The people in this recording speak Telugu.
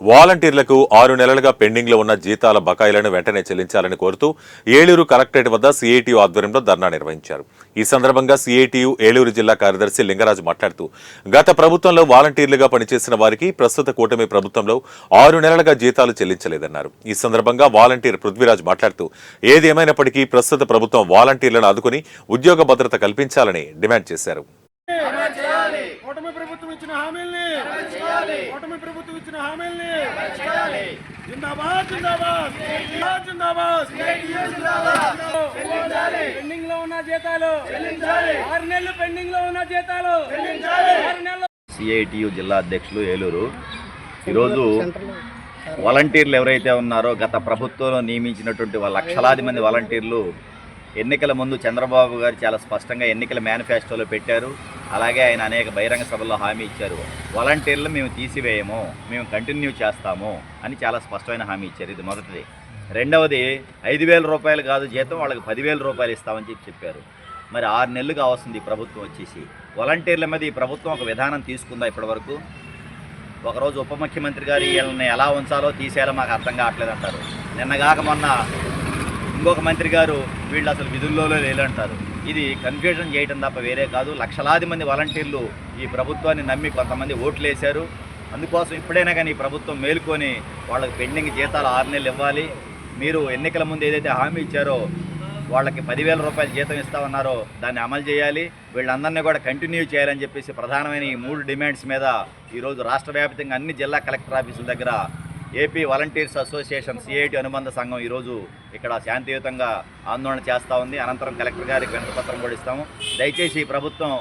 వాలంటీర్లకు 6 నెలలుగా పెండింగ్లో ఉన్న జీతాల బకాయిలను వెంటనే చెల్లించాలని కోరుతూ ఏలూరు కలెక్టరేట్ వద్ద సిఐటియు ఆధ్వర్యంలో ధర్నా నిర్వహించారు. ఈ సందర్భంగా సిఐటియు ఏలూరు జిల్లా కార్యదర్శి లింగరాజు మాట్లాడుతూ గత ప్రభుత్వంలో వాలంటీర్లుగా పనిచేసిన వారికి ప్రస్తుత కూటమి ప్రభుత్వంలో 6 నెలలుగా జీతాలు చెల్లించలేదన్నారు. ఈ సందర్భంగా వాలంటీర్ పృథ్వీరాజ్ మాట్లాడుతూ ఏది ఏమైనప్పటికీ ప్రస్తుత ప్రభుత్వం వాలంటీర్లను ఆదుకుని ఉద్యోగ భద్రత కల్పించాలని డిమాండ్ చేశారు. కూటమి ప్రభుత్వం ఇచ్చిన హామీల్ని జిందాబాద్ జిందాబాద్ జిందాబాద్ పెండింగ్ లో ఉన్న జీతాలు 6 నెలలు పెండింగ్ లో ఉన్న జీతాలు 6 నెలలు. సిఐటియు జిల్లా అధ్యక్షులు ఏలూరు. ఈరోజు వాలంటీర్లు ఎవరైతే ఉన్నారో గత ప్రభుత్వంలో నియమించినటువంటి లక్షలాది మంది వాలంటీర్లు ఎన్నికల ముందు చంద్రబాబు గారు చాలా స్పష్టంగా ఎన్నికల మేనిఫెస్టోలో పెట్టారు. అలాగే ఆయన అనేక బహిరంగ సభల్లో హామీ ఇచ్చారు. వాలంటీర్లు మేము తీసివేయము, మేము కంటిన్యూ చేస్తాము అని చాలా స్పష్టమైన హామీ ఇచ్చారు. ఇది మొదటిది. రెండవది 5,000 రూపాయలు కాదు జీతం, వాళ్ళకి 10,000 రూపాయలు ఇస్తామని చెప్పారు. మరి 6 నెలలుగా వస్తుంది ఈ ప్రభుత్వం వచ్చేసి. వాలంటీర్ల మీద ఈ ప్రభుత్వం ఒక విధానం తీసుకుందా ఇప్పటివరకు? ఒకరోజు ఉప ముఖ్యమంత్రి గారు వీళ్ళని ఎలా ఉంచాలో తీసేయాలో మాకు అర్థం కావట్లేదు అంటారు. నిన్నగాక మొన్న ఇంకొక మంత్రి గారు వీళ్ళు అసలు విధుల్లో లేదంటారు. ఇది కన్ఫ్యూజన్ చేయడం తప్ప వేరే కాదు. లక్షలాది మంది వాలంటీర్లు ఈ ప్రభుత్వాన్ని నమ్మి కొంతమంది ఓట్లు వేశారు. అందుకోసం ఇప్పుడైనా కానీ ఈ ప్రభుత్వం మేలుకొని వాళ్ళకి పెండింగ్ జీతాలు 6 నెలలు ఇవ్వాలి. మీరు ఎన్నికల ముందు ఏదైతే హామీ ఇచ్చారో వాళ్ళకి 10,000 రూపాయలు జీతం ఇస్తామన్నారో దాన్ని అమలు చేయాలి. వీళ్ళందరినీ కూడా కంటిన్యూ చేయాలని చెప్పేసి ప్రధానమైన ఈ 3 డిమాండ్స్ మీద ఈరోజు రాష్ట్ర వ్యాప్తంగా అన్ని జిల్లా కలెక్టర్ ఆఫీసుల దగ్గర ఏపీ వాలంటీర్స్ అసోసియేషన్ సిఐటి అనుబంధ సంఘం ఈరోజు ఇక్కడ శాంతియుతంగా ఆందోళన చేస్తూ ఉంది. అనంతరం కలెక్టర్ గారికి వినతిపత్రం కూడా ఇస్తాము. దయచేసి ఈ ప్రభుత్వం